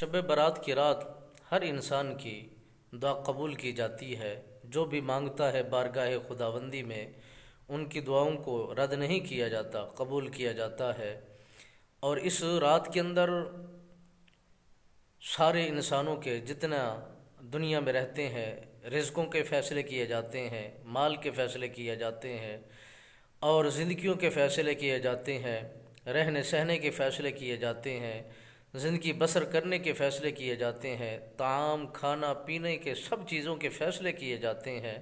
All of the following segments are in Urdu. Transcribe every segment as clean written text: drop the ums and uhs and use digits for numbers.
شب برات کی رات ہر انسان کی دعا قبول کی جاتی ہے۔ جو بھی مانگتا ہے بارگاہ خداوندی میں ان کی دعاؤں کو رد نہیں کیا جاتا، قبول کیا جاتا ہے۔ اور اس رات کے اندر سارے انسانوں کے جتنا دنیا میں رہتے ہیں رزقوں کے فیصلے کیے جاتے ہیں، مال کے فیصلے کیے جاتے ہیں، اور زندگیوں کے فیصلے کیے جاتے ہیں، رہنے سہنے کے فیصلے کیے جاتے ہیں، زندگی بسر کرنے کے فیصلے کیے جاتے ہیں، طعام کھانا پینے کے سب چیزوں کے فیصلے کیے جاتے ہیں۔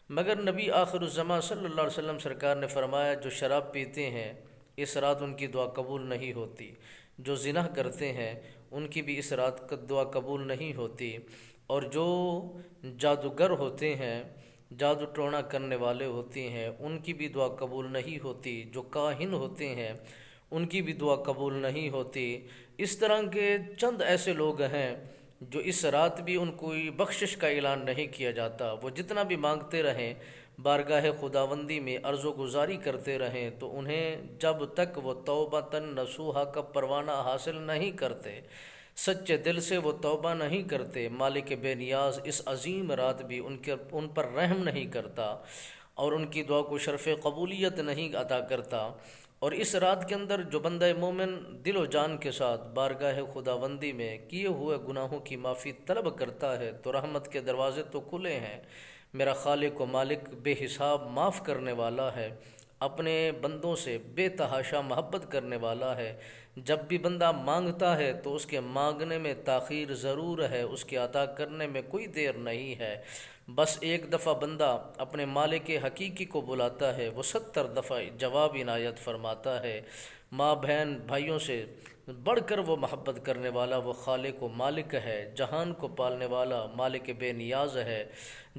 مگر نبی آخر الزماں صلی اللہ علیہ وسلم سرکار نے فرمایا جو شراب پیتے ہیں اس رات ان کی دعا قبول نہیں ہوتی، جو زنا کرتے ہیں ان کی بھی اس رات دعا قبول نہیں ہوتی، اور جو جادوگر ہوتے ہیں، جادو ٹونا کرنے والے ہوتے ہیں ان کی بھی دعا قبول نہیں ہوتی، جو کاہن ہوتے ہیں ان کی بھی دعا قبول نہیں ہوتی۔ اس طرح کے چند ایسے لوگ ہیں جو اس رات بھی ان کو بخشش کا اعلان نہیں کیا جاتا، وہ جتنا بھی مانگتے رہیں بارگاہ خداوندی میں عرض و گزاری کرتے رہیں تو انہیں جب تک وہ توبۃ نصوحا کا پروانہ حاصل نہیں کرتے، سچے دل سے وہ توبہ نہیں کرتے، مالک بے نیاز اس عظیم رات بھی ان پر رحم نہیں کرتا اور ان کی دعا کو شرف قبولیت نہیں عطا کرتا۔ اور اس رات کے اندر جو بندہ مومن دل و جان کے ساتھ بارگاہ خداوندی میں کیے ہوئے گناہوں کی معافی طلب کرتا ہے تو رحمت کے دروازے تو کھلے ہیں، میرا خالق و مالک بے حساب معاف کرنے والا ہے، اپنے بندوں سے بے تحاشا محبت کرنے والا ہے۔ جب بھی بندہ مانگتا ہے تو اس کے مانگنے میں تاخیر ضرور ہے، اس کے عطا کرنے میں کوئی دیر نہیں ہے۔ بس ایک دفعہ بندہ اپنے مالک حقیقی کو بلاتا ہے، وہ 70 دفعہ جواب عنایت فرماتا ہے۔ ماں بہن بھائیوں سے بڑھ کر وہ محبت کرنے والا وہ خالق و مالک ہے، جہان کو پالنے والا مالک بے نیاز ہے،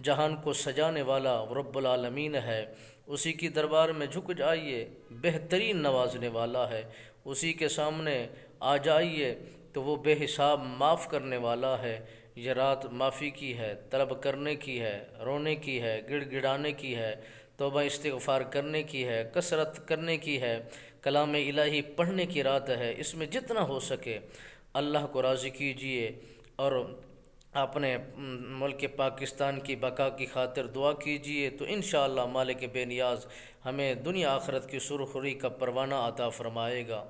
جہان کو سجانے والا رب العالمین ہے۔ اسی کی دربار میں جھک جائیے، بہترین نوازنے والا ہے، اسی کے سامنے آ جائیے تو وہ بے حساب معاف کرنے والا ہے۔ یہ رات معافی کی ہے، طلب کرنے کی ہے، رونے کی ہے، گڑ گڑانے کی ہے، توبہ استغفار کرنے کی ہے، کثرت کرنے کی ہے، کلام الہی پڑھنے کی رات ہے۔ اس میں جتنا ہو سکے اللہ کو راضی کیجیے اور اپنے ملک پاکستان کی بقا کی خاطر دعا کیجیے تو انشاءاللہ مالک بے نیاز ہمیں دنیا آخرت کی سرخری کا پروانہ عطا فرمائے گا۔